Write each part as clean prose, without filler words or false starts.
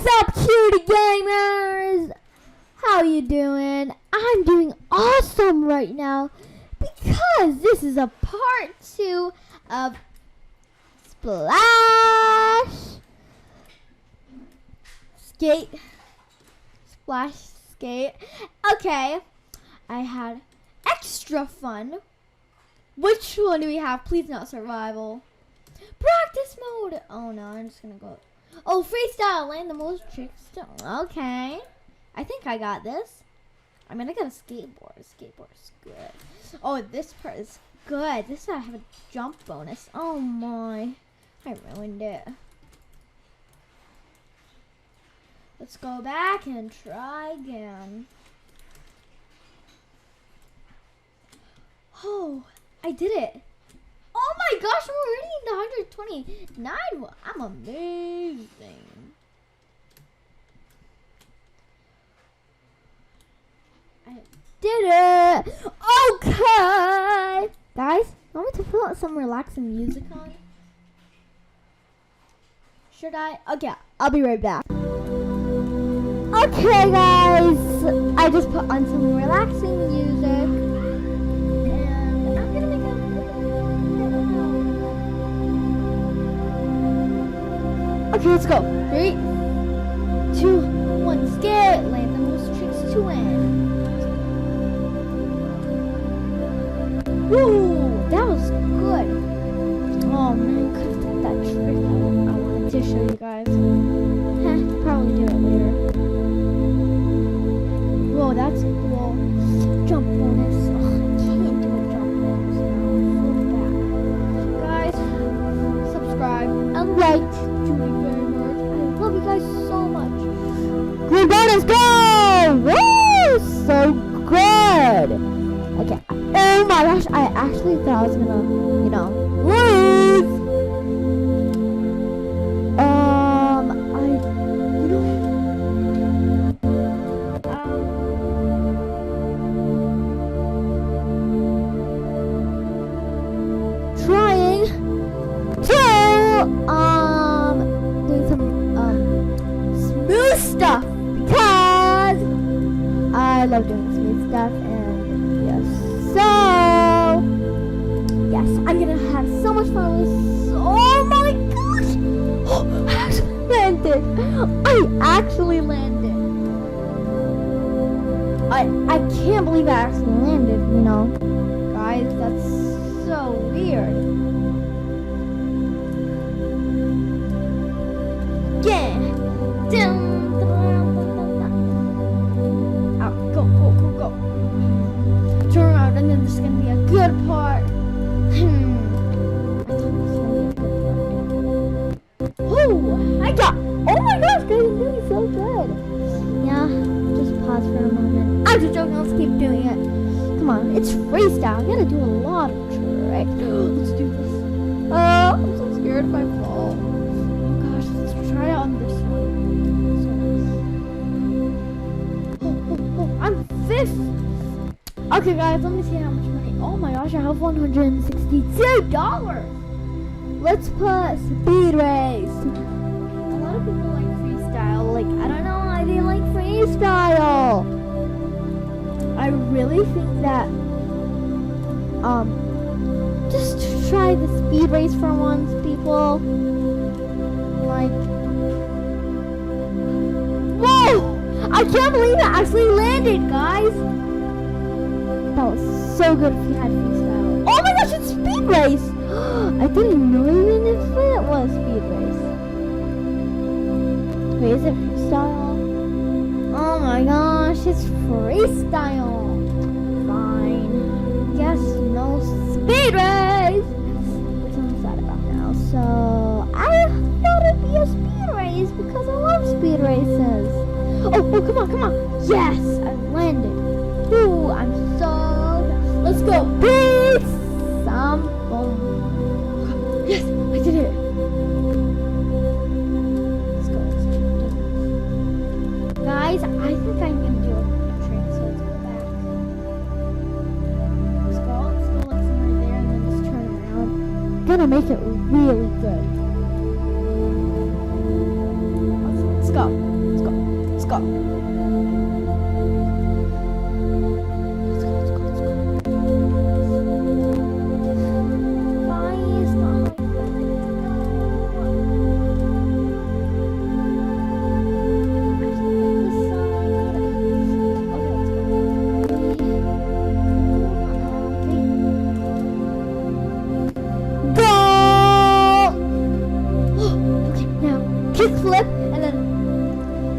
What's up, cutie gamers? How you doing? I'm doing awesome right now because this is a part 2 of Splash Skate. Okay, I had extra fun. Which one do we have? Please not survival. Practice mode. Oh no, I'm just gonna go. Oh, freestyle, land the most tricks. Okay, I think I got this. I mean, I got a skateboard. Skateboard's good. Oh, this part is good. This I have a jump bonus. Oh my, I ruined it. Let's go back and try again. Oh, I did it. Oh my gosh, we're already in the 129. I'm amazing. I did it. Okay. Guys, want me to put some relaxing music on? Should I? Okay, I'll be right back. Okay, guys. I just put on some relaxing music. Okay, let's go. 3, 2, 1, skate. Land the most tricks to win. Woo, that was good. Oh man, could have done that trick I wanted to show you guys. Probably do it later. Whoa, that's cool. Jump bonus. Oh, I can't do a jump bonus now. Guys, subscribe and like. Love you guys so much. Green bonus, go! Woo! So good. Okay. Oh my gosh, I actually thought I was gonna, lose. Trying to, doing some, smooth stuff because I love doing smooth stuff, and yes, so yes, I'm gonna have so much fun with this. Oh my gosh! Oh, I actually landed! I actually landed! I can't believe I actually landed, Guys, that's so weird. Yeah! Out, go. Turn around, and then this is gonna be a good part. I got. Oh my gosh, guys, I'm doing so good. Yeah, just pause for a moment. I'm just joking. Let's keep doing it. Come on, it's freestyle. I gotta do a lot of tricks. Let's do this. I'm so scared if I fall. Oh gosh, let's try it on this one. Oh, I'm 5th. Okay, guys, let me see how much money. Oh my gosh, I have $162. Let's put speed race. A lot of people like freestyle. I don't know why they like freestyle. I really think that, just try the speed race for once, people. Whoa! I can't believe I actually landed, guys. That was so good if you had freestyle. Oh my gosh, it's speed race! I didn't know even if it was speed race. Wait, is it freestyle? Oh my gosh, it's freestyle. Fine. Yes, no speed race. Which I'm sad about now. So I thought it'd be a speed race because I love speed races. Oh, come on. Yes, I landed. Ooh, I'm so good. Let's go. Peace. Yes, I did it. Let's go. Guys, I think I'm gonna do a trick, so let's go back. Let's go like somewhere there and then just turn around. I'm gonna make it really good. Let's go. go. Why is not flip and then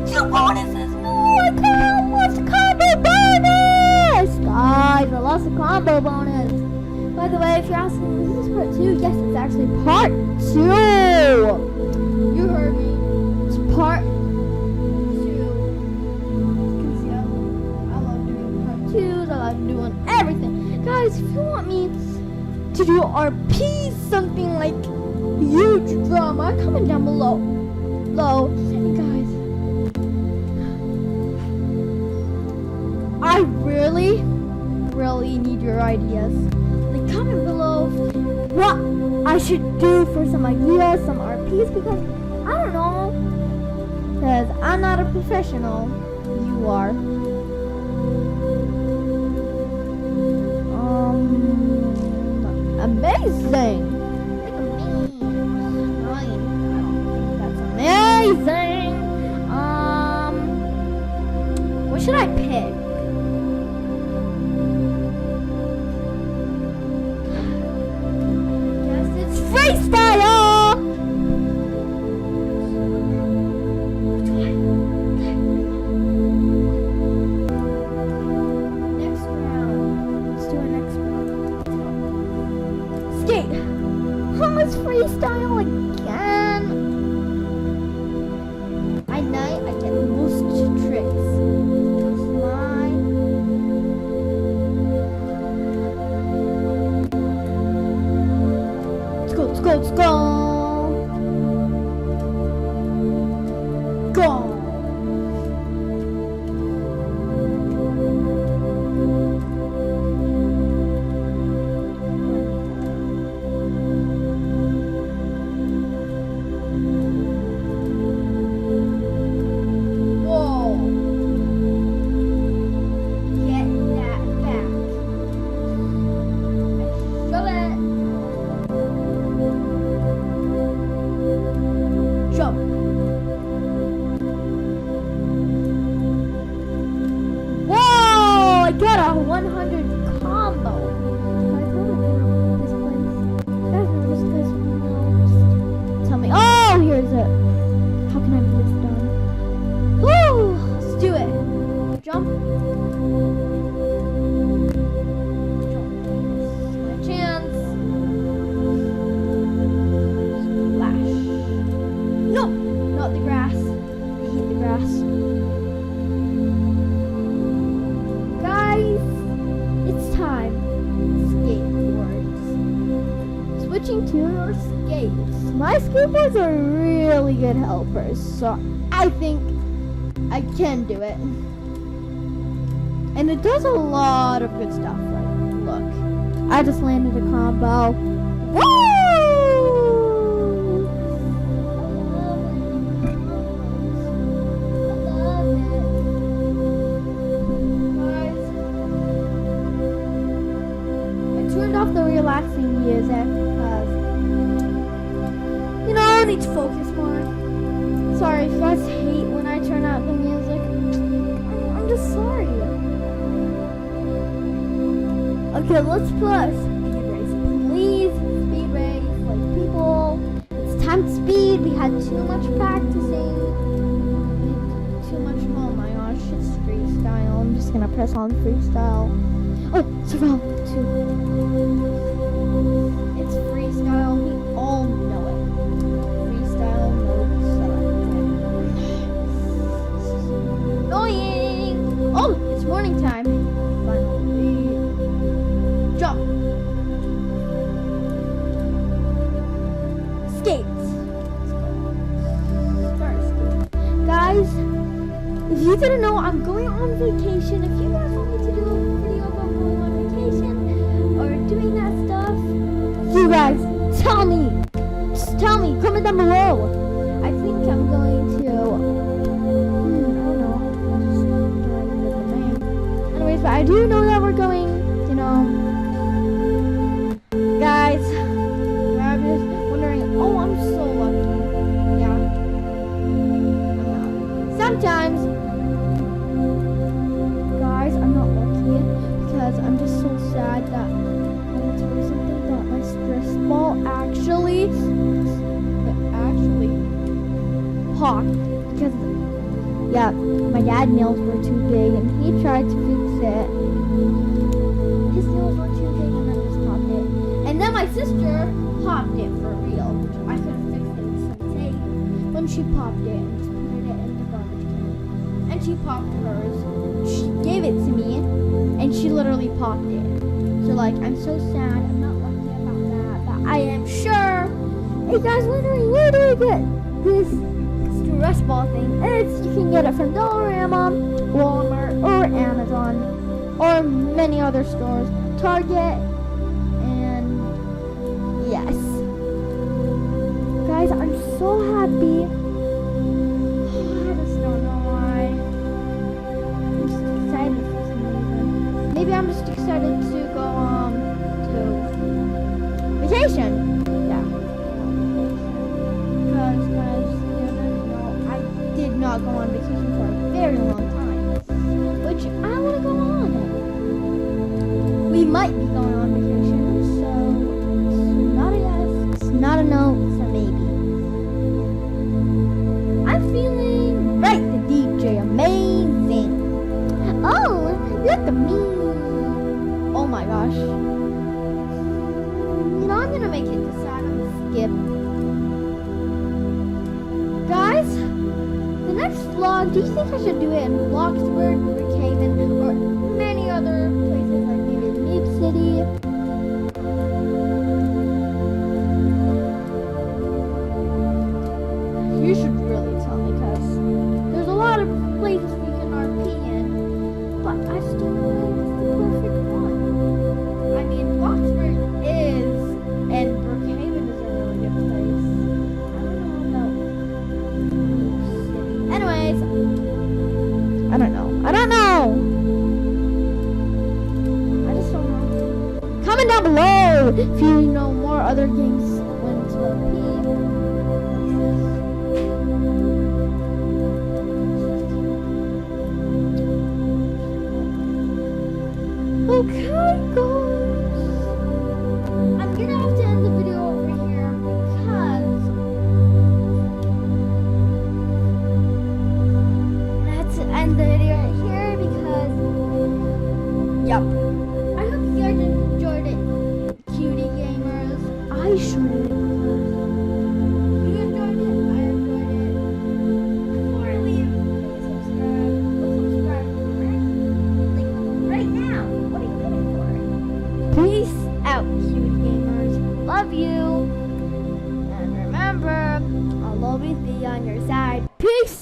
2 bonuses more. Come, what's the combo bonus? Guys, I lost the combo bonus. By the way, if you're asking, is this part 2? Yes, it's actually part 2. You heard me. It's part 2. Because yeah, I love doing part 2s. I love doing everything. Guys, if you want me to do RP something like huge drama, comment down below. And guys, I really need your ideas. Like, comment below what I should do for some ideas, some RPs, because I don't know. Because I'm not a professional. You are. Amazing. Amazing. What should I pick? Guess it's freestyle. Next round. Let's do our next round. Skate. Oh, it's freestyle again. I get most tricks. Slide. Let's go. Go. Got a 100 combo. Tell me. Oh, here's it. How can I get this done? Woo! Let's do it. Jump. My chance. Splash. No, not the grass. I hate the grass. It's time. Skateboards. Switching to our skates. My skateboards are really good helpers, so I think I can do it. And it does a lot of good stuff. Like, look, I just landed a combo. Woo! The relaxing music because I need to focus more. Sorry if you guys hate when I turn out the music. I'm just sorry. Okay, let's put speed race, please. Speed race, like people. It's time to speed. We had too much practicing. Too much. Oh my gosh, it's freestyle. I'm just gonna press on freestyle. Oh, survival 2. It's freestyle. We all know it. Freestyle, no select. Annoying. Oh, it's morning time. Finally. Jump. Skates. Start skating. Guys, if you didn't know, I'm going on vacation. If you guys want me to do a video about going on vacation or doing that stuff, you guys tell me. Just tell me. Comment down below. I think I'm going to, I don't know. sometimes, guys, I'm not lucky because I'm just so sad that I want to tell you something that my stress ball actually popped because yeah, my dad's nails were too big and he tried to fix it. His nails were too big and then just popped it. And then my sister popped it for real, which I could have fixed it with some tape. When she popped it and just put it in the garbage can. And she popped hers. She gave it to me and she literally popped it. So like, I'm so sad. I'm not lucky about that. But I am sure. Hey guys, wondering where do I get this stress ball thing? You can get it from Dollarama, Walmart, or Amazon, or many other stores, Target, and yes. Guys, I'm so happy. I just don't know why. I'm just excited for some reason. Maybe I'm just excited to go to vacation. Yeah. Because guys, not go on vacation for a very long time, which I want to go on. We might be going on vacation, so it's not a yes, it's not a no, it's a maybe. I'm feeling right, the DJ, amazing. Oh, look at me. Oh my gosh. You know, I'm gonna make it decide on skip. Guys, the next vlog, do you think I should do it in Bloxburg, Brookhaven, or many other places like maybe Leap City? You should really tell me because there's a lot of places we can RP in, but I still don't know what's the perfect one. I mean, Bloxburg is, and Brookhaven is a really good place. Anyways, I don't know. I just don't know. Comment down below if you know more other games when it's RP. Okay, guys. I'm gonna have to end the video over here because end the video right here because yep. I hope you guys enjoyed it, cutie gamers. I sure did. You enjoyed it, I enjoyed it. Before I leave, subscribe. Right now. What are you waiting for? Peace out, cutie gamers. Love you. And remember, I'll always be on your side. Peace.